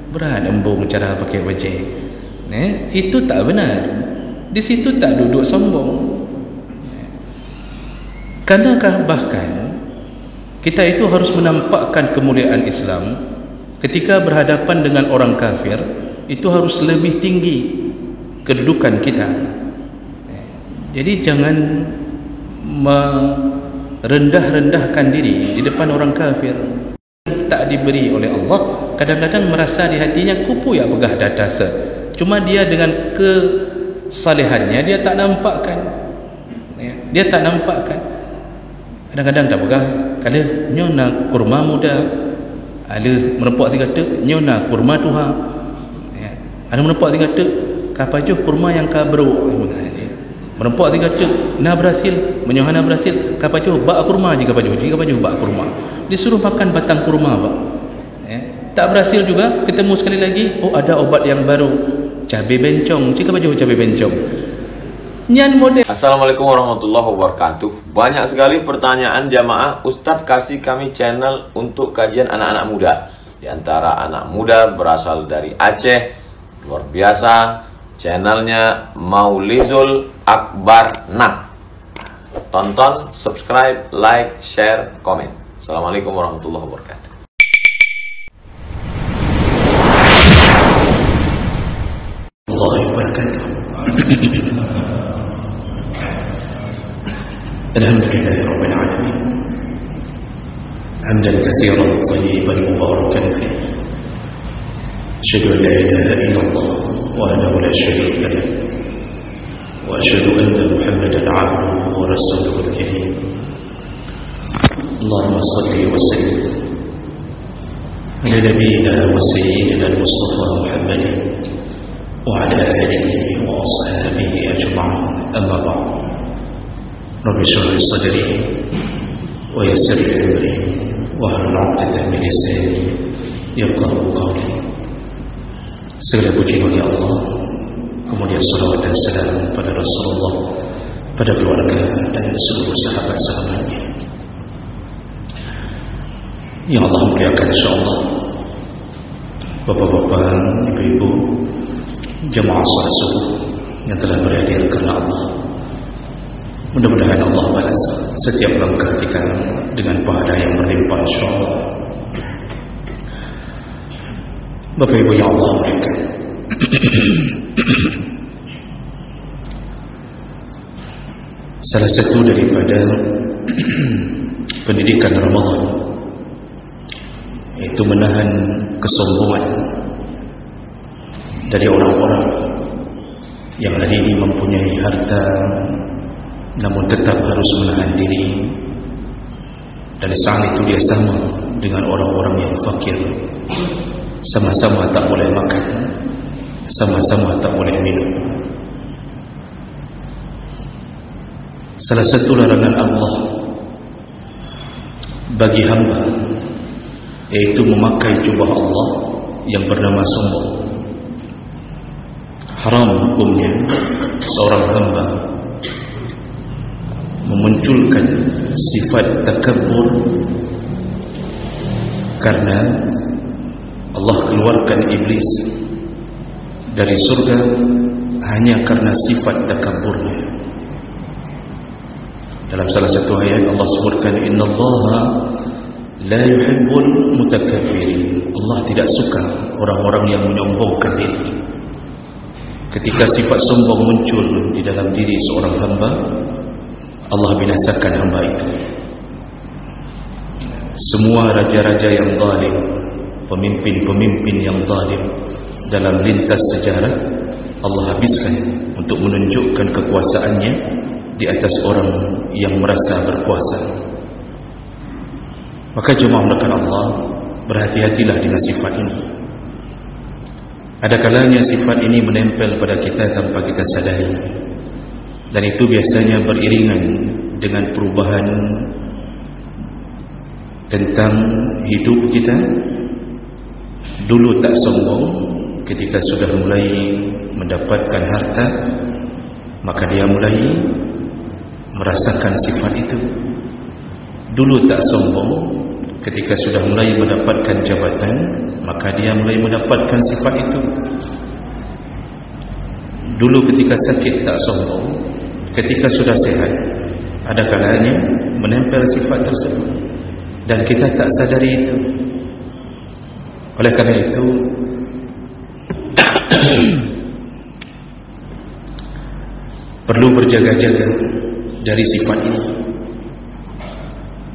berat embung cara pakai baju. Itu tak benar. Di situ tak duduk sombong. Karenakah bahkan kita itu harus menampakkan kemuliaan Islam ketika berhadapan dengan orang kafir, itu harus lebih tinggi kedudukan kita. Jadi jangan merendah-rendahkan diri di depan orang kafir. Tak diberi oleh Allah, kadang-kadang merasa di hatinya kupu ya pegah data set. Cuma dia dengan kesalehannya dia tak nampakkan. Dia tak nampakkan. Kadang-kadang tak pegah, kalau nyo nak kurma muda, ada menepuk tiga tek, nyo nak kurma tuha. Ada menepuk tiga tek, kapajuh kurma yang kabro. Menepuk tiga tek, na berhasil, menyohana berhasil, kapajuh bak kurma jika pajuh bak kurma. Disuruh makan batang kurma, Pak. Tak berhasil juga, ketemu sekali lagi, oh ada obat yang baru, cabai bencong, jika pajuh cabai bencong. Assalamualaikum warahmatullahi wabarakatuh. Banyak sekali pertanyaan jamaah, Ustadz kasih kami channel untuk kajian anak-anak muda. Di antara anak muda berasal dari Aceh, luar biasa, channelnya Maulizul Akbar Nab. Tonton, subscribe, like, share, komen. Assalamualaikum warahmatullahi wabarakatuh. Alhamdulillah Rabbil Alamin, hamdan katsiran tayyiban mubarakan fih. Asyhadu an la ilaha illallah wahdahu la syarika lah, wa asyhadu anna Muhammadan 'abduhu wa rasuluhu al-karim. Allahumma shalli wa sallim ala nabiyyina wa sayyidina al-Mustafa Muhammadin wa ala alihi wa ashabihi ajma'in. Amma ba'd. Rabbi shrah li sadri wa yassir li amri wahlul 'uqdatam min lisani yafqahu qawli. Segala puji bagi Allah, kemudian salawat dan salam pada Rasulullah, pada keluarga dan seluruh sahabat-sahabatnya yang Allah muliakan insyaallah. Bapak-bapak, ibu-ibu, jemaah salat subuh yang telah berhadir karena Allah, mudah-mudahan Allah balas setiap langkah kita dengan pahala yang berlimpah insyaallah. Bapak Ibu yang Allah muliakan, salah satu daripada pendidikan Ramadan yaitu menahan kesombongan dari orang-orang yang hari ini mempunyai harta namun tetap harus menahan diri, dan saat itu dia sama dengan orang-orang yang fakir, sama-sama tak boleh makan, sama-sama tak boleh minum. Salah satu larangan Allah bagi hamba yaitu memakai jubah Allah yang bernama sombong. Haram hukumnya seorang hamba memunculkan sifat takabbur, karena Allah keluarkan iblis dari surga hanya karena sifat takabburnya. Dalam salah satu ayat Allah sebutkan, innallaha la yuhibbul mutakabbirin. Allah tidak suka orang-orang yang menyombongkan diri. Ketika sifat sombong muncul di dalam diri seorang hamba, Allah binasakan hamba itu. Semua raja-raja yang zalim, pemimpin-pemimpin yang zalim dalam lintas sejarah, Allah habiskan untuk menunjukkan kekuasaannya di atas orang yang merasa berkuasa. Maka jemaah melakukan Allah, berhati-hatilah dengan sifat ini. Ada kalanya sifat ini menempel pada kita tanpa kita sadari, dan itu biasanya beriringan dengan perubahan tentang hidup kita. Dulu tak sombong, ketika sudah mulai mendapatkan harta, maka dia mulai merasakan sifat itu. Dulu tak sombong, ketika sudah mulai mendapatkan jabatan, maka dia mulai mendapatkan sifat itu. Dulu ketika sakit tak sombong, ketika sudah sehat ada kalanya menempel sifat tersebut dan kita tak sadari itu. Oleh karena itu perlu berjaga-jaga dari sifat ini.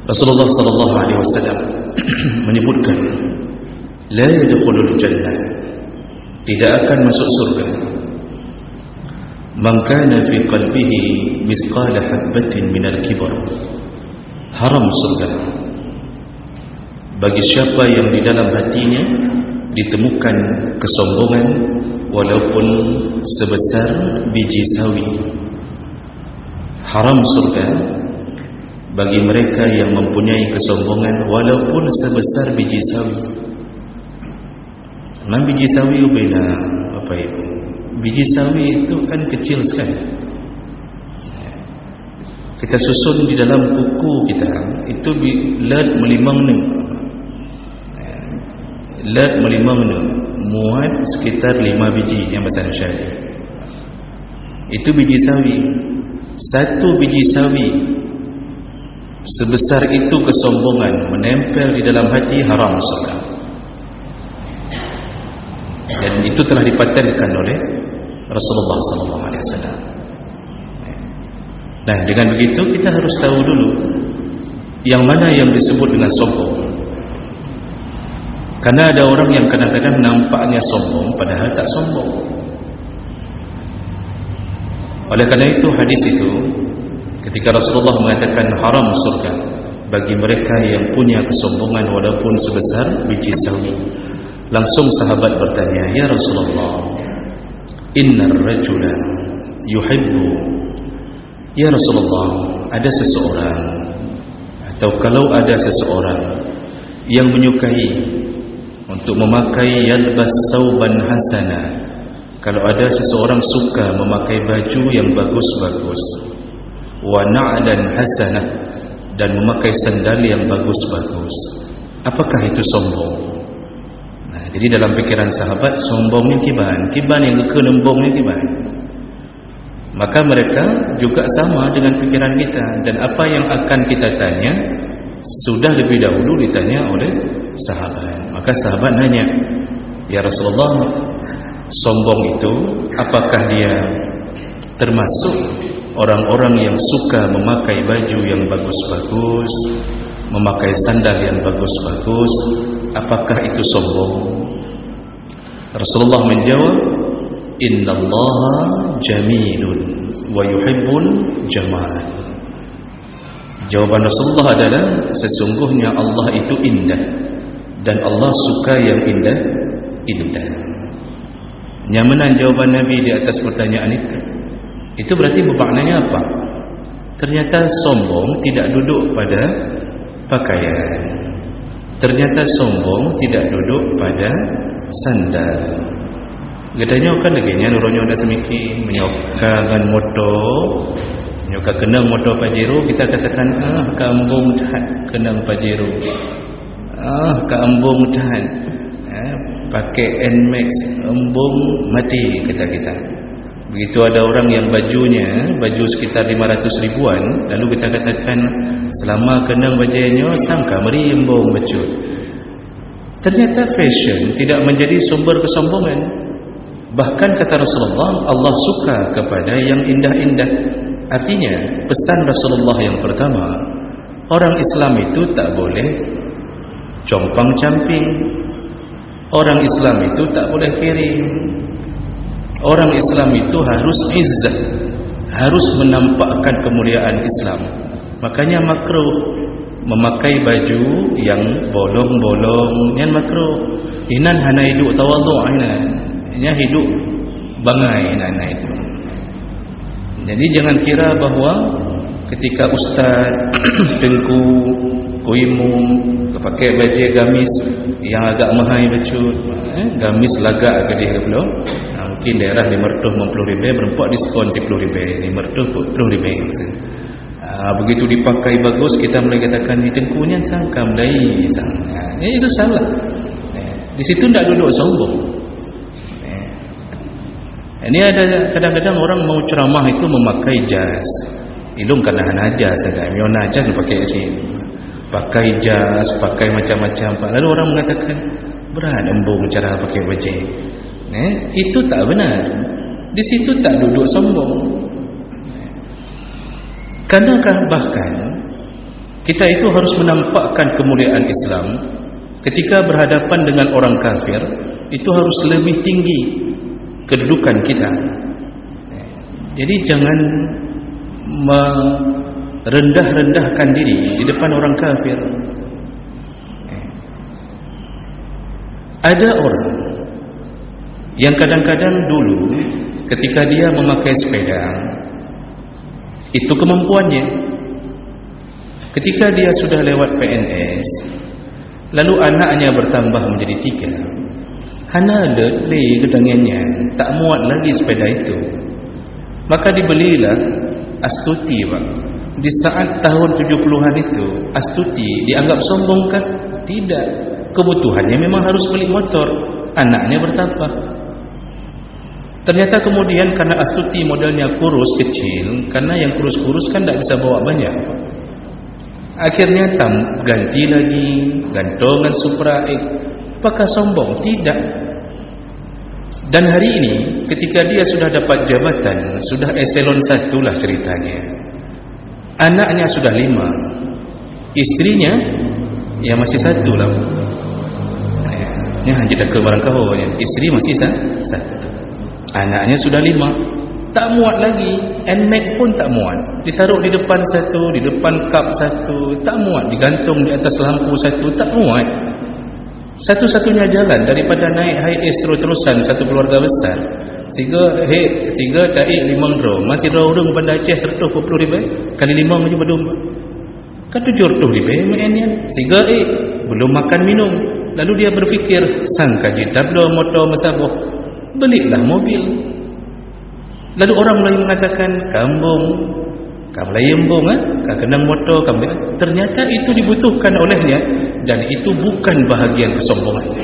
Rasulullah sallallahu alaihi wasallam menyebutkan, la yadkhulul jannah, tidak akan masuk surga, man kana fi qalbihi misqala habatin minal kibar, haram surga bagi siapa yang di dalam hatinya ditemukan kesombongan walaupun sebesar biji sawi. Haram surga bagi mereka yang mempunyai kesombongan walaupun sebesar biji sawi. Memang biji sawi beda apa itu? Biji sawi itu kan kecil sekali. Kita susun di dalam kuku kita, itu lat melimang ni. Lat melimang ni muat sekitar 5 biji yang bahasa Indonesia. Itu biji sawi. Satu biji sawi sebesar itu kesombongan menempel di dalam hati, haram surga. Dan itu telah dipatenkan oleh Rasulullah SAW. Nah, dengan begitu kita harus tahu dulu yang mana yang disebut dengan sombong. Karena ada orang yang kadang-kadang nampaknya sombong padahal tak sombong. Oleh karena itu hadis itu ketika Rasulullah mengatakan haram surga bagi mereka yang punya kesombongan walaupun sebesar biji sawi, langsung sahabat bertanya, ya Rasulullah, innar rajula yuhibbu, ya Rasulullah, ada seseorang atau kalau ada seseorang yang menyukai untuk memakai yalbas sauban hasana, kalau ada seseorang suka memakai baju yang bagus-bagus, wa na'lan hasanah, dan memakai sandal yang bagus-bagus, apakah itu sombong? Nah, jadi dalam pikiran sahabat, sombongnya kiban yang kenembongnya kiban. Maka mereka juga sama dengan pikiran kita, dan apa yang akan kita tanya sudah lebih dahulu ditanya oleh sahabat. Maka sahabat nanya, ya Rasulullah, sombong itu apakah dia termasuk orang-orang yang suka memakai baju yang bagus-bagus, memakai sandal yang bagus-bagus, apakah itu sombong? Rasulullah menjawab, innallaha jamilun wa yuhibbul jamal. Jawaban Rasulullah adalah, sesungguhnya Allah itu indah dan Allah suka yang indah. Nyamanan jawaban Nabi di atas pertanyaan itu. Itu berarti bermaknanya apa? Ternyata sombong tidak duduk pada pakaian. Ternyata sombong tidak duduk pada sandal. Gedanya kan lagi nurunnya ada semiki menyokakan motor, menyoka kenang motor Pajero, kita katakan kaambung tahan kenang Pajero. Kaambung tahan. Pakai NMAX embung mati kata kita. Begitu ada orang yang baju sekitar 500 ribuan, lalu kita katakan selama kenang bajunya sangka meri embung baju. Ternyata fashion tidak menjadi sumber kesombongan. Bahkan kata Rasulullah, Allah suka kepada yang indah-indah. Artinya pesan Rasulullah yang pertama, orang Islam itu tak boleh compang-camping. Orang Islam itu tak boleh kiri. Orang Islam itu harus izzah, harus menampakkan kemuliaan Islam. Makanya makruh memakai baju yang bolong-bolong, yang makruh. Inan hana hidup tawadhu, inan hidup bangai inan itu. Jadi jangan kira bahawa ketika ustaz tengku kuimu pakai baju gamis yang agak mahal becut, gamis lagak ke dia belum. Mungkin daerah di Mertuh 50 ribu, berempat diskon 10 ribu, di Mertuh 10 ribu. Begitu dipakai bagus, kita mulai katakan di tengkunya sangkam dai sangat. Itu salah. Di situ tidak duduk sombong. Ini ada kadang-kadang orang mau ceramah itu memakai jas. Ilung kena najas saja. Mio najas pakai sini. Pakai jas, pakai macam-macam. Lalu orang mengatakan berat embung cara pakai baju. Itu tak benar. Di situ tak duduk sombong. Karenakah bahkan kita itu harus menampakkan kemuliaan Islam ketika berhadapan dengan orang kafir, itu harus lebih tinggi kedudukan kita. Jadi jangan merendah-rendahkan diri di depan orang kafir. Ada orang yang kadang-kadang dulu ketika dia memakai sepeda, itu kemampuannya. Ketika dia sudah lewat PNS, lalu anaknya bertambah menjadi 3, hana le gedangannya tak muat lagi sepeda itu, maka dibelilah Astuti, Pak. Di saat tahun 70-an itu, Astuti dianggap sombongkah? Tidak. Kebutuhannya memang harus beli motor, anaknya bertambah. Ternyata kemudian karena Astuti modelnya kurus kecil, karena yang kurus-kurus kan tak bisa bawa banyak, akhirnya ganti lagi gantongan Supra X. Apakah sombong? Tidak. Dan hari ini ketika dia sudah dapat jabatan, sudah eselon 1 lah ceritanya, anaknya sudah 5, istrinya ya masih 1 lah. Kita ke barang kau, istri masih 1, anaknya sudah 5, tak muat lagi. NMAX pun tak muat, ditaruh di depan 1, di depan kap 1, tak muat, digantung di atas lampu 1, tak muat. Satu-satunya jalan daripada naik high-ace terus-terusan satu keluarga besar, tiga taik 5 drum, masih raurung pada Aceh 120 ribu kali 5 macam berdomba kan 70 ribu mainnya. Belum makan minum, lalu dia berfikir sangka jitablo motor masaboh, belilah mobil. Lalu orang lain mengatakan kambung, kamu layembung, kau kena motor kamu. Ternyata itu dibutuhkan olehnya, dan itu bukan bahagian kesombongan.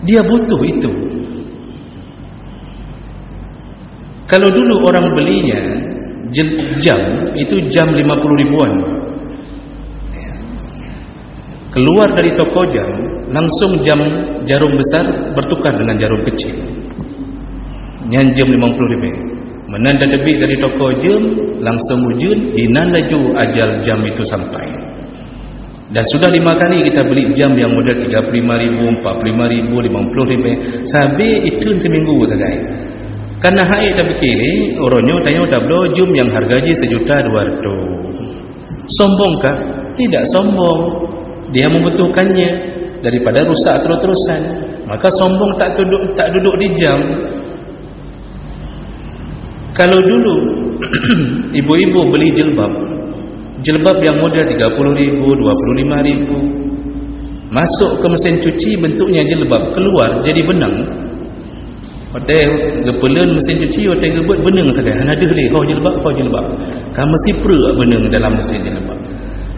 Dia butuh itu. Kalau dulu orang belinya jam, itu jam 50 ribuan. Keluar dari toko jam, langsung jam jarum besar bertukar dengan jarum kecil. Yang jam 50 ribu. Menanda debit dari toko jam, langsung wujud, hinan laju ajal jam itu sampai. Dan sudah 5 kali kita beli jam yang model 35 ribu, 45 ribu, 50 ribu. Sampai itu seminggu saja. Karena hai tak fikir, orangnya tanya tablo jam yang harganya 1.200.000. Sombongkah? Tidak sombong. Dia membutuhkannya daripada rusak terus-terusan. Maka sombong tak duduk di jam. Kalau dulu ibu-ibu beli jilbab yang model 30 ribu, 25 ribu, masuk ke mesin cuci bentuknya jilbab, keluar jadi benang. Hotel gepelan mesin cuci, hotel gebut benang saja. Hana ada leh kau jilbab. Kamu mesti perlu benang dalam mesin jilbab.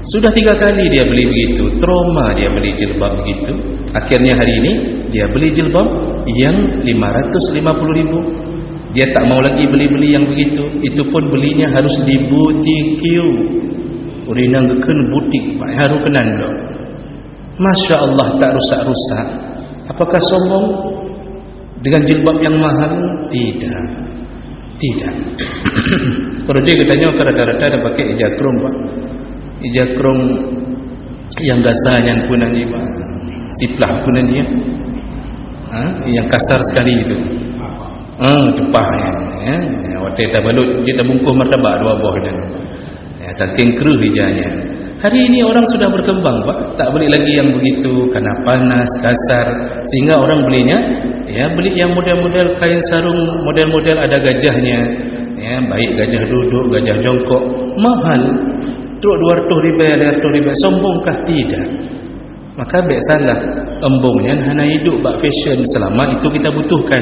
Sudah 3 kali dia beli begitu, trauma dia beli jilbab begitu. Akhirnya hari ini dia beli jilbab yang 550 ribu. Dia tak mau lagi beli-beli yang begitu. Itu pun belinya harus di butik. Urinang geken butik, baru kenan dok. Masya Allah, tak rusak-rusak. Apakah sombong dengan jilbab yang mahal? Tidak. Kalau dia katanya rata-rata ada pakai ijakrong, Pak. Ijakrong yang gasahnya pun nanti, Pak. Siplah pun nanti, yang kasar sekali itu. Tepahnya, waktu dia balut, dia dah bungkus martabak 2 buah dan saking keruh hijanya. Hari ini orang sudah berkembang, Pak. Tak beli lagi yang begitu karena panas, kasar, sehingga orang belinya beli yang model-model kain sarung, model-model ada gajahnya, baik gajah duduk, gajah jongkok, mahal. Truk 200 ribu, sombongkah? Tidak. Maka baik salah embungnya hanya hidup bak fashion, selama itu kita butuhkan.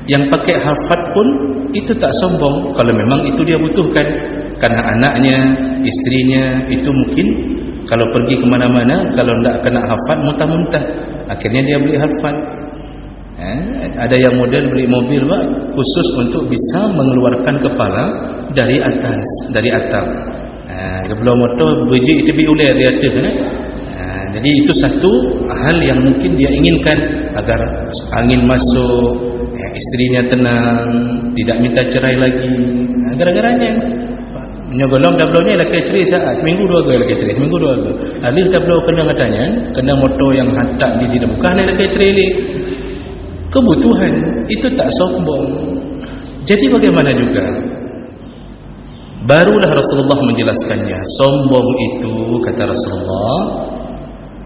Yang pakai hafad pun itu tak sombong kalau memang itu dia butuhkan. Karena anaknya, istrinya itu mungkin kalau pergi ke mana-mana, kalau tidak kena hafal, muntah-muntah. Akhirnya dia beli hafal. Ada yang model beli mobil khusus untuk bisa mengeluarkan kepala dari atas, dari atap. Sebelum motor berjik tepi ular dia ada kan? Jadi itu satu hal yang mungkin dia inginkan agar angin masuk, istrinya tenang, tidak minta cerai lagi. Gara-garanya menyogolong dah belum ni laki cerai tak? Seminggu dua kali laki cerai, seminggu dua kali. Alih dah belum kena katanya, kena motor yang hantar ni tidak bukan laki cerai ni. Kebutuhan itu tak sombong. Jadi bagaimana juga? Barulah Rasulullah menjelaskannya. Sombong itu, kata Rasulullah,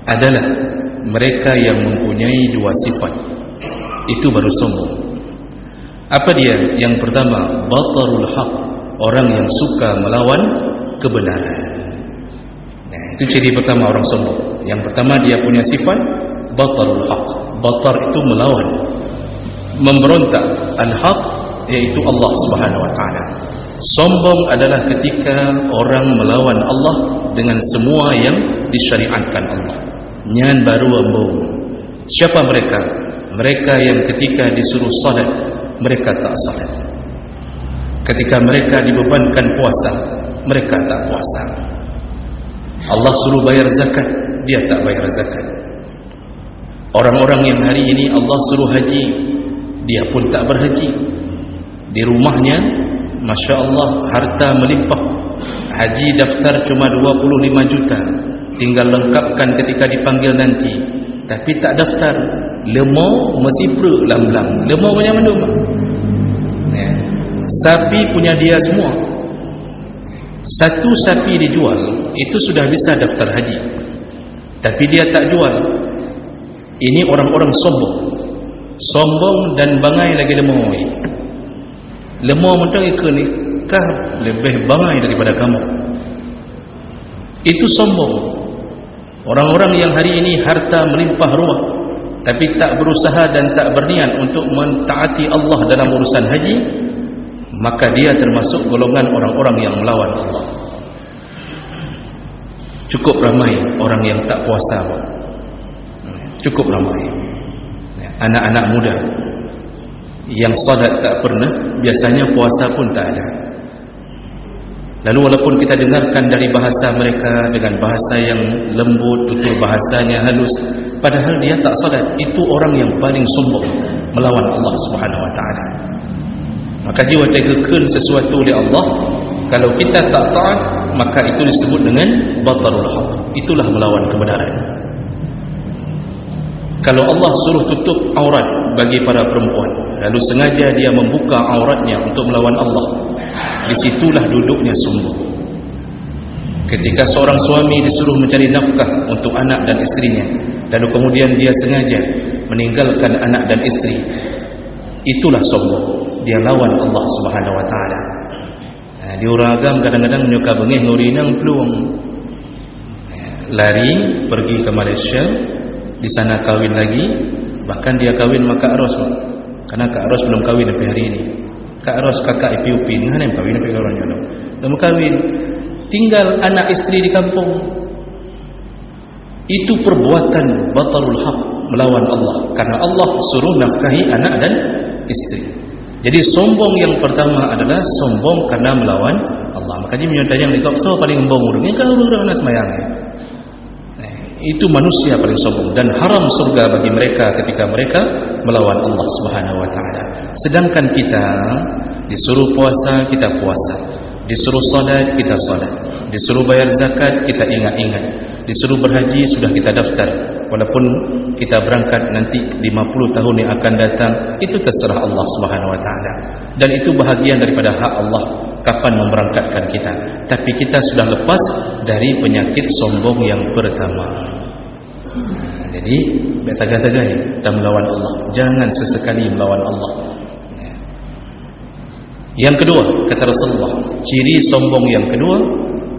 adalah mereka yang mempunyai dua sifat. Itu baru sombong. Apa dia? Yang pertama, batarul haq, orang yang suka melawan kebenaran. Itu ciri pertama orang sombong. Yang pertama dia punya sifat batarul haq. Batar itu melawan, memberontak. Al-haq yaitu Allah Subhanahu wa taala. Sombong adalah ketika orang melawan Allah dengan semua yang disyariatkan Allah. Nyan baru embung. Siapa mereka? Mereka yang ketika disuruh salat, mereka tak salat. Ketika mereka dibebankan puasa, mereka tak puasa. Allah suruh bayar zakat, dia tak bayar zakat. Orang-orang yang hari ini Allah suruh haji, dia pun tak berhaji. Di rumahnya, Masya Allah, harta melimpah. Haji daftar cuma 25 juta. Tinggal lengkapkan ketika dipanggil nanti. Tapi tak daftar. Lemau mesti perut lang-lang. Lemau punya mana? Sapi punya dia semua. Satu sapi dijual, itu sudah bisa daftar haji. Tapi dia tak jual. Ini orang-orang sombong. Sombong dan bangai lagi lemau. Lemau mentang ikan ni kah lebih bangai daripada kamu. Itu sombong. Orang-orang yang hari ini harta melimpah ruah, tapi tak berusaha dan tak berniat untuk mentaati Allah dalam urusan haji, maka dia termasuk golongan orang-orang yang melawan Allah. Cukup ramai orang yang tak puasa. Cukup ramai anak-anak muda yang salat tak pernah, biasanya puasa pun tak ada. Lalu walaupun kita dengarkan dari bahasa mereka dengan bahasa yang lembut, tutur bahasanya halus, padahal dia tak salat. Itu orang yang paling sombong melawan Allah Subhanahu wa taala. Maka jiwa tegakan sesuatu oleh Allah, kalau kita tak taat, maka itu disebut dengan batarul haq. Itulah melawan kebenaran. Kalau Allah suruh tutup aurat bagi para perempuan, lalu sengaja dia membuka auratnya untuk melawan Allah, disitulah duduknya sombong. Ketika seorang suami disuruh mencari nafkah untuk anak dan istrinya, lalu kemudian dia sengaja meninggalkan anak dan istri, itulah sombong. Dia lawan Allah Subhanahu wa taala. Di uragam kadang-kadang nyuka bengih ngurinang peluang. Lari pergi ke Malaysia, di sana kahwin lagi, bahkan dia kahwin mak Kak Ros, karena Kak Ros belum kahwin sampai hari ini. Kak Ros kakak IPUP ni mana yang kahwin sampai orang jodoh. Belum kahwin, tinggal anak istri di kampung. Itu perbuatan batarul haq, melawan Allah, karena Allah suruh nafkahi anak dan istri. Jadi sombong yang pertama adalah sombong karena melawan Allah. Makanya menyatakan dekat so paling embong urungnya kalau urang nak sembahyang. Itu manusia paling sombong dan haram surga bagi mereka ketika mereka melawan Allah Subhanahu wa taala. Sedangkan kita disuruh puasa, kita puasa. Disuruh salat, kita salat. Disuruh bayar zakat, kita ingat-ingat. Disuruh berhaji, sudah kita daftar. Walaupun kita berangkat nanti 50 tahun yang akan datang, itu terserah Allah Subhanahu wa taala. Dan itu bahagian daripada hak Allah kapan memberangkatkan kita. Tapi kita sudah lepas dari penyakit sombong yang pertama. Jadi bertegak-tegak kita melawan Allah. Jangan sesekali melawan Allah. Yang kedua, kata Rasulullah, ciri sombong yang kedua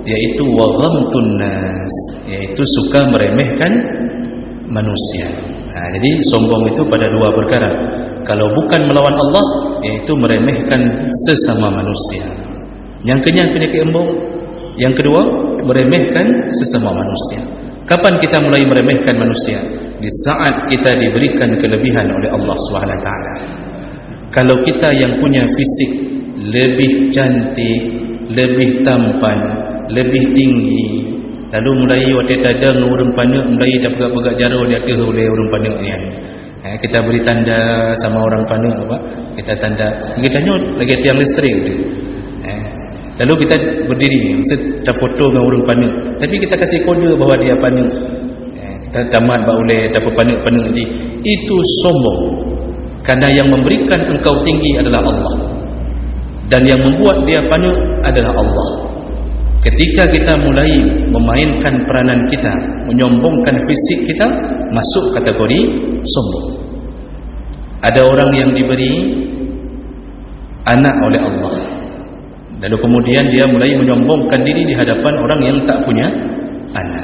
yaitu waghamtun nas, yaitu suka meremehkan manusia. Jadi sombong itu pada dua perkara. Kalau bukan melawan Allah, yaitu meremehkan sesama manusia. Yang kenyang penyakit embung. Yang kedua, meremehkan sesama manusia. Kapan kita mulai meremehkan manusia? Di saat kita diberikan kelebihan oleh Allah SWT. Kalau kita yang punya fisik lebih cantik, lebih tampan, lebih tinggi, lalu mulai waktu dada dengan urang panak, mulai dah pegak-pegak jara dia ke oleh urang panak ni. Kita beri tanda sama orang panak apa? Kita tanda, kita tanya lagi tiang listrik tu. Lalu kita berdiri, kita foto dengan orang panak, tapi kita kasih kode bahawa dia panak. Kita tamat boleh dapat panak-panak ni. Itu sombong. Karena yang memberikan engkau tinggi adalah Allah, dan yang membuat dia panak adalah Allah. Ketika kita mulai memainkan peranan kita, menyombongkan fisik kita, masuk kategori sombong. Ada orang yang diberi anak oleh Allah, lalu kemudian dia mulai menyombongkan diri di hadapan orang yang tak punya anak.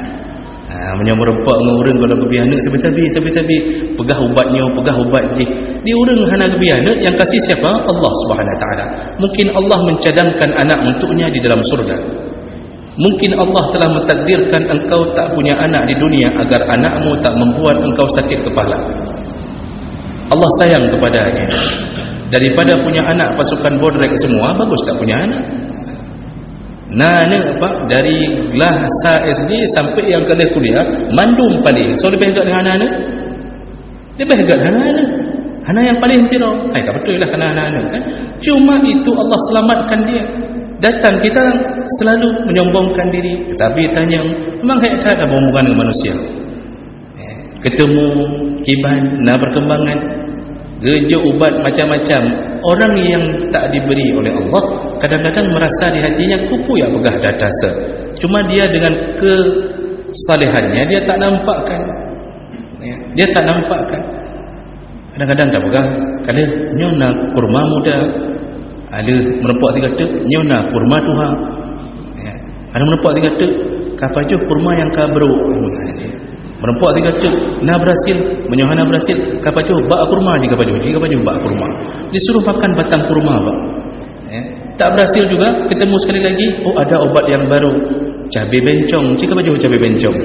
Menyamurempak dengan orang kalau lebih anak, sabi-sabi pegah ubatnya, pegah ubat je. Dia orang hana lebih anak, yang kasih siapa? Allah SWT. Mungkin Allah mencadangkan anak untuknya di dalam surga. Mungkin Allah telah mentakdirkan engkau tak punya anak di dunia agar anakmu tak membuat engkau sakit kepala. Allah sayang kepadanya. Daripada punya anak pasukan bodrek semua, bagus tak punya anak. Dari Lahsa SD sampai yang kena kuliah, mandum paling. So lebih hebat dengan anak-anak. Lebih hebat dengan anak-anak. Anak yang paling firau. Tak betul lah kena anak-anak kan. Cuma itu Allah selamatkan dia. Datang kita selalu menyombongkan diri. Tapi tanya, memang tak ada hubungan dengan manusia. Ketemu kiban, nak perkembangan, geja ubat macam-macam. Orang yang tak diberi oleh Allah kadang-kadang merasa di hatinya kupu ya pegah datasa. Cuma dia dengan kesalehannya dia tak nampakkan. Dia tak nampakkan. Kadang-kadang tak pegah. Kada nyona kurma muda. Ada menempak tiga tek nyona kurma Tuhan. Ada menempak tiga tek kapajuh kurma yang kabro. Merempak tiga tek na berhasil, menyohana berhasil, kapajuh bak kurma jika kapajuh bak kurma. Disuruh makan batang kurma bak. Tak berhasil juga, ketemu sekali lagi, ada obat yang baru, cabai bencong, jika kapajuh cabai bencong.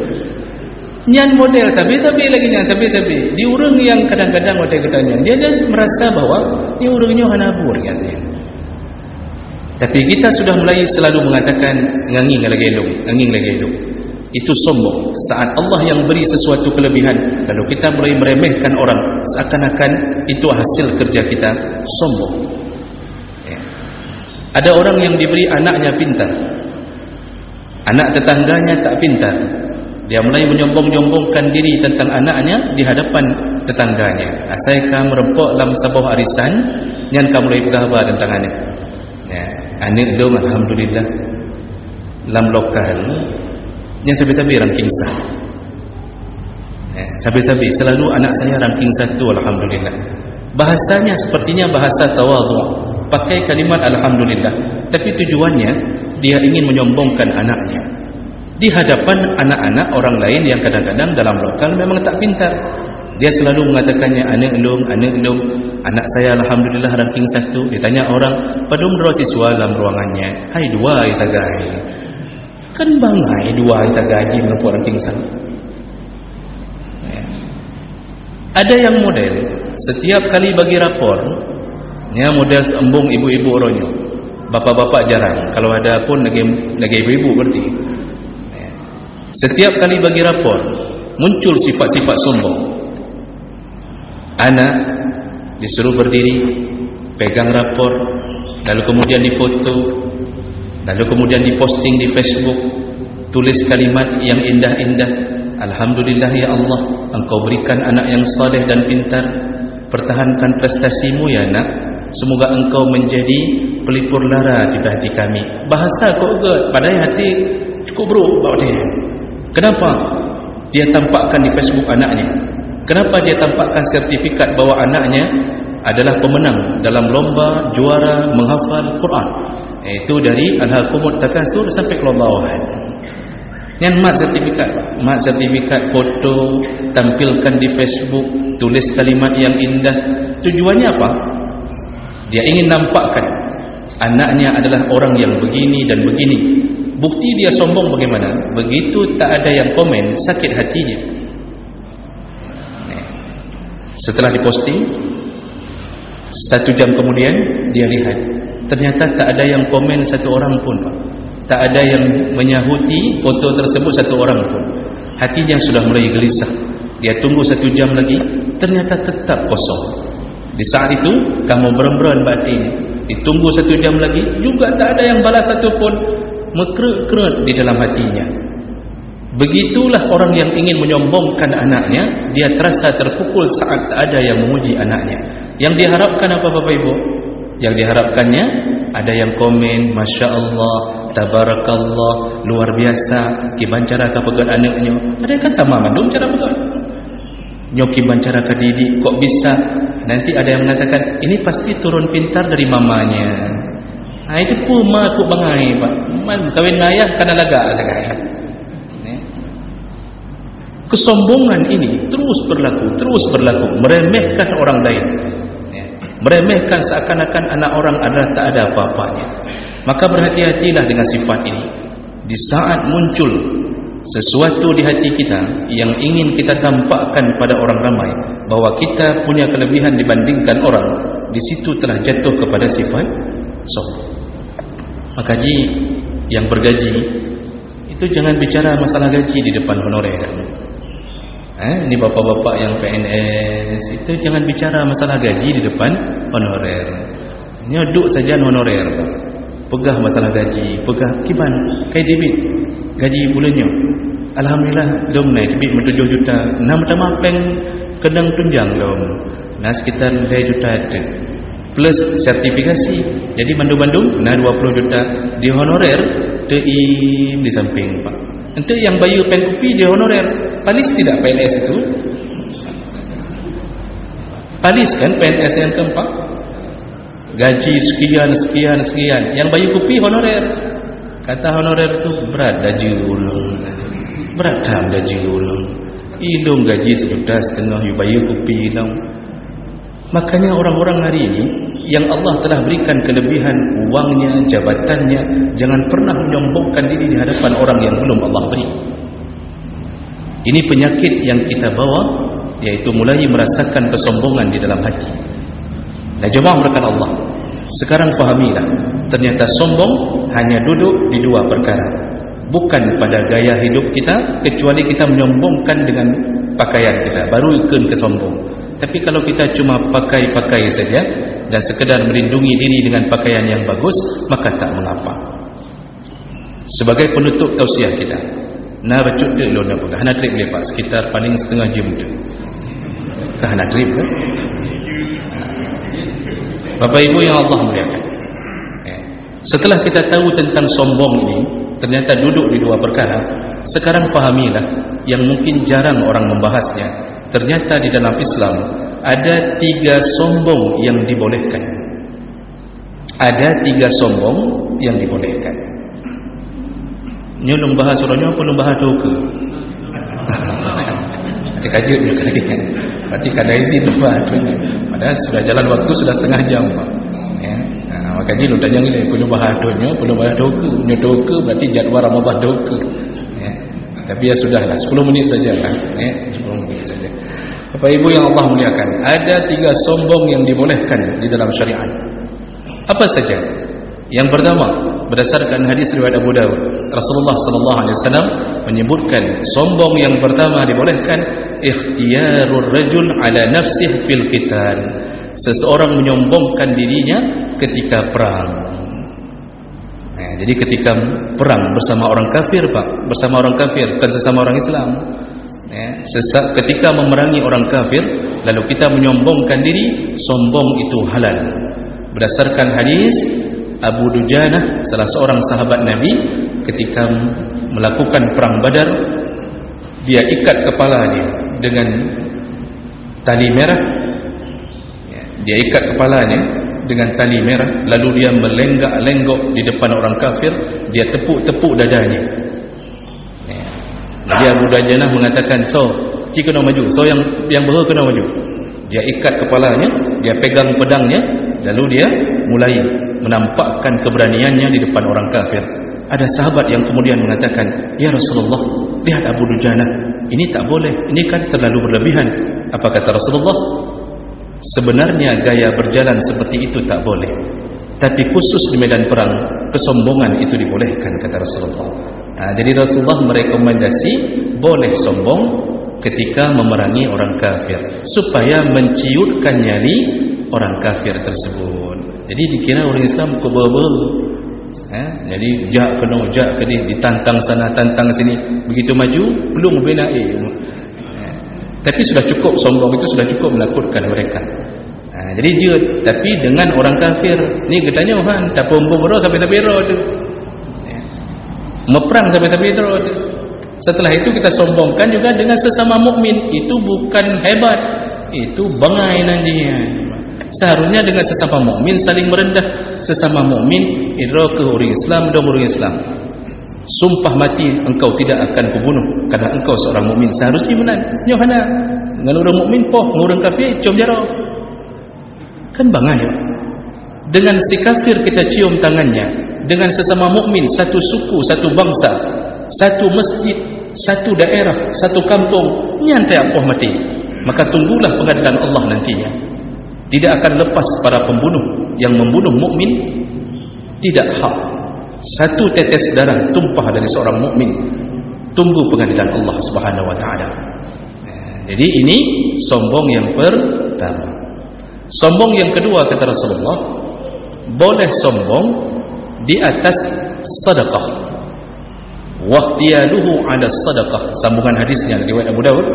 Nyan model tapi lagi nyan tapi di orang yang kadang-kadang model katanya, dia merasa bahawa ni orangnya hanabur katanya. Tapi kita sudah mulai selalu mengatakan nganging lagi elok. Itu sombong. Saat Allah yang beri sesuatu kelebihan, lalu kita mulai meremehkan orang, seakan-akan itu hasil kerja kita, sombong. Ada orang yang diberi anaknya pintar, anak tetangganya tak pintar. Dia mulai menyombong-nyombongkan diri tentang anaknya di hadapan tetangganya. Saya kan merempok dalam sebuah arisan, yang kamu mulai berkhabar tentang anak. Anak itu alhamdulillah dalam lokal yang sabi-sabi ranking 1. Sabi-sabi selalu anak saya ranking 1 alhamdulillah. Bahasanya sepertinya bahasa tawadhu, pakai kalimat alhamdulillah, tapi tujuannya dia ingin menyombongkan anaknya di hadapan anak-anak orang lain yang kadang-kadang dalam lokal memang tak pintar. Dia selalu mengatakannya anak elong, anak saya alhamdulillah ranking 1. Ditanya orang, padum dua siswa dalam ruangannya. Hai dua kita gai. Kan bangai dua kita gaji menempuh ranking 1. Ada yang model setiap kali bagi rapor, model embung ibu-ibu oronyo, bapak-bapak jarang. Kalau ada pun lagi ibu-ibu berarti. Setiap kali bagi rapor muncul sifat-sifat sombong. Anak disuruh berdiri, pegang rapor, lalu kemudian difoto, lalu kemudian diposting di Facebook, tulis kalimat yang indah-indah. Alhamdulillah ya Allah, engkau berikan anak yang saleh dan pintar. Pertahankan prestasimu ya nak. Semoga engkau menjadi pelipur lara di hati kami. Bahasa kok padahal hati cukup buruk bahawa dia. Kenapa dia tampakkan di Facebook anaknya? Kenapa dia tampakkan sertifikat bahawa anaknya adalah pemenang dalam lomba juara menghafal Quran? Itu dari Al-Hakumut Takasur sampai Kelobawahan. Yang mat sertifikat foto, tampilkan di Facebook, tulis kalimat yang indah. Tujuannya apa? Dia ingin nampakkan anaknya adalah orang yang begini dan begini. Bukti dia sombong bagaimana? Begitu tak ada yang komen, sakit hatinya. Setelah diposting, 1 jam kemudian dia lihat, ternyata tak ada yang komen satu orang pun, Pak. Tak ada yang menyahuti foto tersebut satu orang pun. Hatinya sudah mulai gelisah. Dia tunggu 1 jam lagi, ternyata tetap kosong. Di saat itu kamu beremberan batin. Ditunggu 1 jam lagi, juga tak ada yang balas satu pun. Mekrut-krut di dalam hatinya. Begitulah orang yang ingin menyombongkan anaknya, dia terasa terpukul saat tak ada yang memuji anaknya. Yang diharapkan apa Bapak Ibu? Yang diharapkannya ada yang komen, Masya Allah, Tabarakallah, luar biasa, kibancara ka pegat anaknya. Ada yang kata mama dong cara pegat. Nyoki bancara ka didik kok bisa? Nanti ada yang mengatakan ini pasti turun pintar dari mamanya. Nah itu pun aku bangai Pak. Man kawin ngayah kana laga laga. Kesombongan ini terus berlaku, meremehkan orang lain. Meremehkan seakan-akan anak orang adalah tak ada apa-apanya. Maka berhati-hatilah dengan sifat ini. Di saat muncul sesuatu di hati kita yang ingin kita tampakkan pada orang ramai bahwa kita punya kelebihan dibandingkan orang, di situ telah jatuh kepada sifat sombong. Maka yang bergaji itu jangan bicara masalah gaji di depan honorer. Ini bapak-bapak yang PNS itu jangan bicara masalah gaji di depan honorer. Nyoduk saja honorer. Pegah masalah gaji, pegah kiban kayak debit gaji bulannya. Alhamdulillah dom naik debit 7 juta. Nah pertama peng kedang tunjang dom. Nah sekitar 2 juta ada. Plus sertifikasi. Jadi bandung-bandung nah 20 juta di honorer teim di samping Pak. Untuk yang bayu pen kopi di honorer. Palis tidak PNS itu? Palis kan PNS yang tempat? Gaji sekian. Yang bayu kopi honorer. Kata honorer itu berat gaji ulung. Berat ham gaji ulung. Ilung gaji 1,5 juta yu bayu kopi ilung. Makanya orang-orang hari ini yang Allah telah berikan kelebihan uangnya, jabatannya, jangan pernah menyombongkan diri di hadapan orang yang belum Allah beri. Ini penyakit yang kita bawa, yaitu mulai merasakan kesombongan di dalam hati. Nah jemaah merakan Allah, sekarang fahamilah, ternyata sombong hanya duduk di 2 perkara. Bukan pada gaya hidup kita, kecuali kita menyombongkan dengan pakaian kita, baru ikut kesombong. Tapi kalau kita cuma pakai-pakai saja dan sekedar melindungi diri dengan pakaian yang bagus, maka tak mengapa. Sebagai penutup tausiah kita, nah bacut dia lo nak pegang. Hana trip boleh Pak, sekitar paling setengah jam tu. Kah hana trip ke? Bapak Ibu yang Allah muliakan. Setelah kita tahu tentang sombong ini, ternyata duduk di 2 perkara. Sekarang fahamilah yang mungkin jarang orang membahasnya. Ternyata di dalam Islam ada 3 sombong yang dibolehkan. Ada 3 sombong yang dibolehkan. Nyolong bahas orangnya apa belum bahas doa? Ada kajian juga lagi. Berarti kadang izin bahas doa. Padahal sudah jalan waktu sudah setengah jam Pak. Ya. Nah, makanya lu tanya ni belum bahas doanya, belum bahas doa. Nyo doa berarti jadual Ramadan doa. Ya. Tapi ya sudahlah 10 menit saja lah. Ya, 10 menit saja. Bapak Ibu yang Allah muliakan, ada 3 sombong yang dibolehkan di dalam syariat. Apa saja? Yang pertama, berdasarkan hadis riwayat Abu Dawud, Rasulullah sallallahu alaihi wasallam menyebutkan sombong yang pertama dibolehkan ikhtiyarur rajul ala nafsihi fil qital. Seseorang menyombongkan dirinya ketika perang. Nah, jadi ketika perang bersama orang kafir, Pak, bersama orang kafir, bukan sesama orang Islam. Ketika memerangi orang kafir lalu kita menyombongkan diri, sombong itu halal. Berdasarkan hadis Abu Dujanah, salah seorang sahabat Nabi, ketika melakukan perang Badar, dia ikat kepalanya dengan tali merah. Dia ikat kepalanya dengan tali merah, lalu dia melenggak-lenggok di depan orang kafir, dia tepuk-tepuk dadanya. Jadi Abu Dujanah mengatakan, so, cik kena maju, so yang berha kena maju. Dia ikat kepalanya, dia pegang pedangnya, lalu dia mulai menampakkan keberaniannya di depan orang kafir. Ada sahabat yang kemudian mengatakan, "Ya Rasulullah, lihat Abu Dujana, ini tak boleh, ini kan terlalu berlebihan." Apa kata Rasulullah? Sebenarnya gaya berjalan seperti itu tak boleh, tapi khusus di medan perang, kesombongan itu dibolehkan, kata Rasulullah. Jadi Rasulullah merekomendasi boleh sombong ketika memerangi orang kafir, supaya menciutkan nyali orang kafir tersebut. Jadi dikira orang Islam kubur-kubur. Jadi jak kena ditantang sana tantang sini, begitu maju belum bina tapi sudah cukup sombong, itu sudah cukup menakutkan mereka. Jadi dia, tapi dengan orang kafir ni katanya tak pompong roh sampai roh tu, meperang sampai roh tu. Setelah itu kita sombongkan juga dengan sesama mukmin, itu bukan hebat, itu bangai nantinya. Seharusnya dengan sesama mukmin saling merendah. Sesama mukmin idra ke orang Islam dan orang Islam, sumpah mati engkau tidak akan kubunuh kerana engkau seorang mukmin. Seharusnya menang nyohana dengan orang mukmin poh orang kafir cium jarak, kan bangai. Dengan si kafir kita cium tangannya, dengan sesama mukmin, satu suku, satu bangsa, satu masjid, satu daerah, satu kampung, nyantai poh mati. Maka tunggulah pengadilan Allah nantinya. Tidak akan lepas para pembunuh yang membunuh mukmin tidak hak. Satu tetes darah tumpah dari seorang mukmin, tunggu pengadilan Allah Subhanahu wa taala. Jadi ini sombong yang pertama. Sombong yang kedua, kata Rasulullah, boleh sombong di atas sedekah. Waqtiyaluhu 'ala sedekah. Sambungan hadisnya riwayat Abu Daud.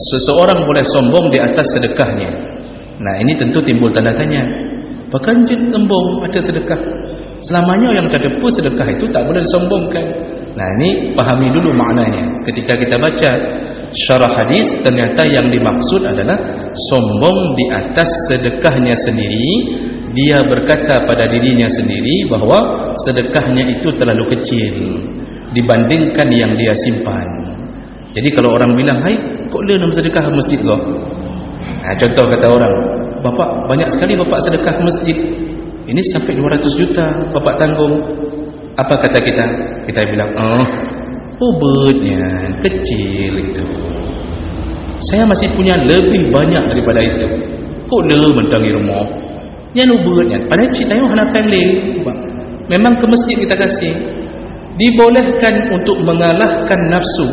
Seseorang boleh sombong di atas sedekahnya. Nah, ini tentu timbul tanda tanya. Bahkan dia sombong ada sedekah. Selamanya yang terdepu sedekah itu tak boleh disombongkan. Nah, ini pahami dulu maknanya. Ketika kita baca syarah hadis, ternyata yang dimaksud adalah sombong di atas sedekahnya sendiri. Dia berkata pada dirinya sendiri bahawa sedekahnya itu terlalu kecil dibandingkan yang dia simpan. Jadi kalau orang bilang, "Hai, kok le nak sedekah ke masjid kau?" Contoh kata orang, "Bapak, banyak sekali bapak sedekah ke masjid. Ini sampai 200 juta bapak tanggung." Apa kata kita? Kita bilang, betnya kecil itu. Saya masih punya lebih banyak daripada itu. Kok le mentangi rumah? Yang ubetnya. Padahal ceritanya hana family. Memang ke masjid kita kasih. Dibolehkan untuk mengalahkan nafsu.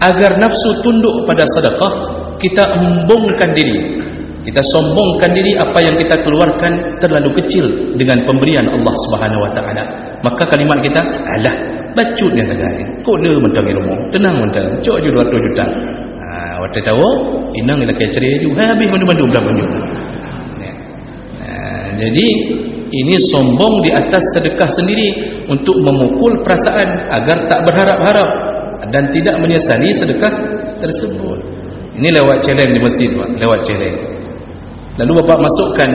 Agar nafsu tunduk pada sedekah, kita embungkan diri, kita sombongkan diri. Apa yang kita keluarkan terlalu kecil dengan pemberian Allah Subhanahu wa taala. Maka kalimat kita, alah, bacutnya tagay. Kok le mentangi rumah? Tenang mentang. Cok je 200 juta. Waktu tahu inang lelaki cerai ju habis mandu-mandu berapa banyak. Jadi ini sombong di atas sedekah sendiri untuk memukul perasaan agar tak berharap-harap dan tidak menyesali sedekah tersebut. Ini lewat challenge di masjid, Pak. Lewat challenge. Lalu bapak masukkan,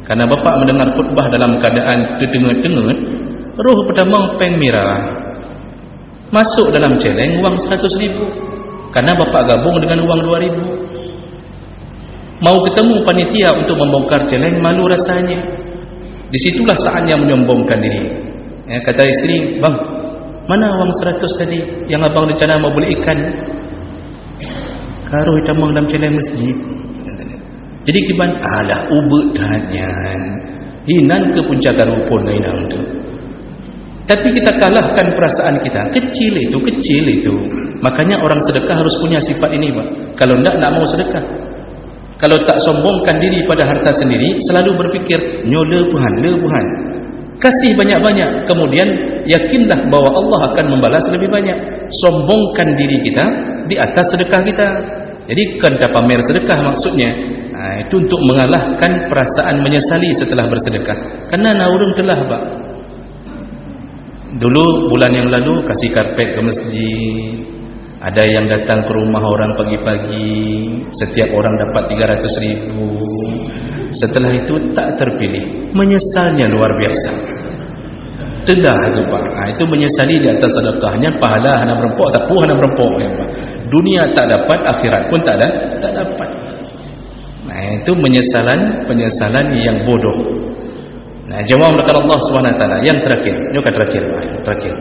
karena bapak mendengar khutbah dalam keadaan terdengar-dengar, roh pertama peng mirah. Masuk dalam challenge uang 100 ribu. Karena bapak gabung dengan uang 2.000. Mau ketemu panitia untuk membongkar challenge, malu rasanya. Disitulah saatnya menyombongkan diri. Kata isteri, "Bang, mana uang 100 tadi yang abang rencana mau beli ikan?" "Karo hitamang dalam challenge masjid." Jadi kiban, alah ubet danyan. Hinan ke puncak garupun inang tu. Tapi kita kalahkan perasaan kita. Kecil itu. Makanya orang sedekah harus punya sifat ini, Pak. Kalau tidak mau sedekah. Kalau tak sombongkan diri pada harta sendiri, selalu berfikir, lebuhan. Kasih banyak-banyak. Kemudian yakinlah bahwa Allah akan membalas lebih banyak. Sombongkan diri kita di atas sedekah kita. Jadi kan tak pamer sedekah maksudnya. Itu untuk mengalahkan perasaan menyesali setelah bersedekah. Karena naurung telah, Pak. Dulu bulan yang lalu kasih karpet ke masjid. Ada yang datang ke rumah orang pagi-pagi, setiap orang dapat 300 ribu. Setelah itu tak terpilih. Menyesalnya luar biasa. Telah itu, Pak. Itu menyesali di atas sedekahnya. Pahala hana berempok, tapu hana berempok, ya, Pak. Dunia tak dapat, akhirat pun tak dapat. Nah, itu penyesalan yang bodoh. Nah, jawab kepada Allah Subhanahu wa taala yang terakhir. Terakhir.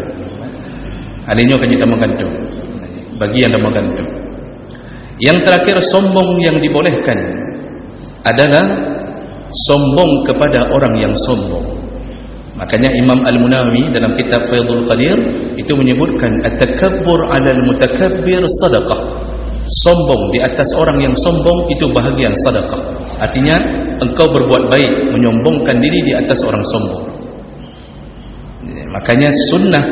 Adanya kan kita menggantung. Bagi yang dah menggantung. Yang terakhir, sombong yang dibolehkan adalah sombong kepada orang yang sombong. Makanya Imam Al-Munawi dalam kitab Faidul Qadir itu menyebutkan at-takabbur 'alal mutakabbir sadaqah. Sombong di atas orang yang sombong itu bahagian sedekah. Artinya engkau berbuat baik menyombongkan diri di atas orang sombong. Makanya sunnah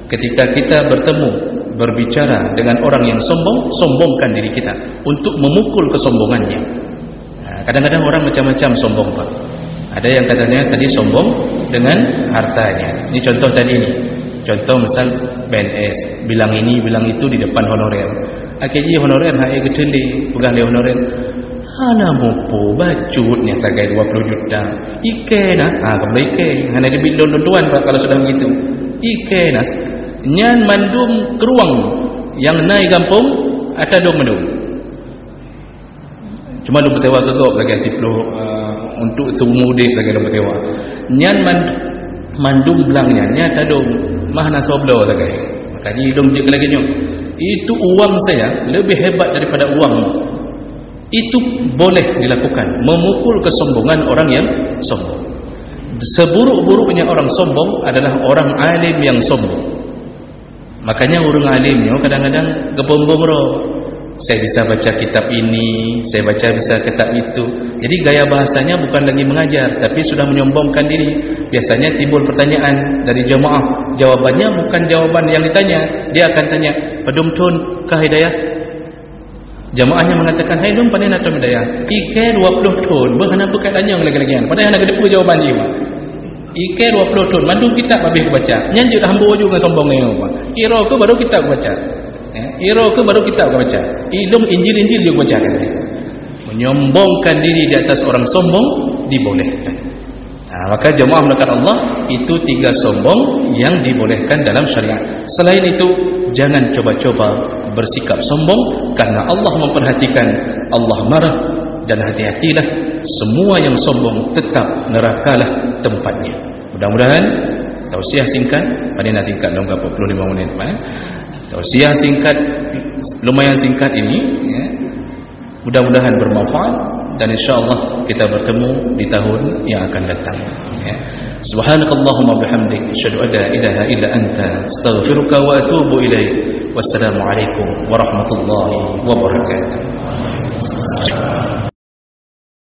ketika kita bertemu berbicara dengan orang yang sombong, sombongkan diri kita untuk memukul kesombongannya. Kadang-kadang orang macam-macam sombong, Pak. Ada yang katanya tadi sombong dengan hartanya. Ini contoh tadi ni. Contoh misal BNS bilang ini bilang itu di depan honorer. Akhirnya honorer hai keteli pegang dia honorer. Ana mopo bacutnya sagai 20 juta. Ike nah, kembali ike. Hana dia bilon tuan Pak kalau sudah begitu. Ike nah. Nyan mandum keruang yang naik kampung ada dong mandum. Cuma lu bersewa kegop lagi siplo untuk seumudik lagi lu bersewa. Nyan mandum belangnya nya tadong mahna soblo lagi. Makanya dong je lagi nyo. Itu uang saya lebih hebat daripada uang. Itu boleh dilakukan, memukul kesombongan orang yang sombong. Seburuk-buruknya orang sombong adalah orang alim yang sombong. Makanya orang alimnya kadang-kadang gepombong roh. Saya bisa baca kitab ini, saya bisa kitab itu. Jadi gaya bahasanya bukan lagi mengajar, tapi sudah menyombongkan diri. Biasanya timbul pertanyaan dari jemaah, jawabannya bukan jawaban yang ditanya. Dia akan tanya, "Padum tun kah hidayah?" Jemaahnya mengatakan, "Hai dum panen atau hidayah?" "Ike 20 tun." Bahana bukan tanya lagi-lagi. Padahal nak depu jawaban dia. Ike 20 tun, mandu kitab habis baca. Nyanjut hamba juga sombongnya apa. Iro ke baru kitab baca. Iro ke baru kitab baca. Ilmu Injil dia baca katanya. Menyombongkan diri di atas orang sombong dibolehkan. Maka jemaah melekat Allah itu 3 sombong yang dibolehkan dalam syariat. Selain itu jangan coba-coba bersikap sombong karena Allah memperhatikan, Allah marah, dan hati-hatilah semua yang sombong tetap nerakalah tempatnya. Mudah-mudahan tausiah singkat, pada nak singkat dalam 45 menit tausiah singkat lumayan singkat ini ya, mudah-mudahan bermanfaat dan insyaallah kita bertemu di tahun yang akan datang ya. Subhanakallahumma bihamdik asyhadu an la ilaha illa anta astaghfiruka wa atubu ilaik. Wassalamu alaikum warahmatullahi wabarakatuh.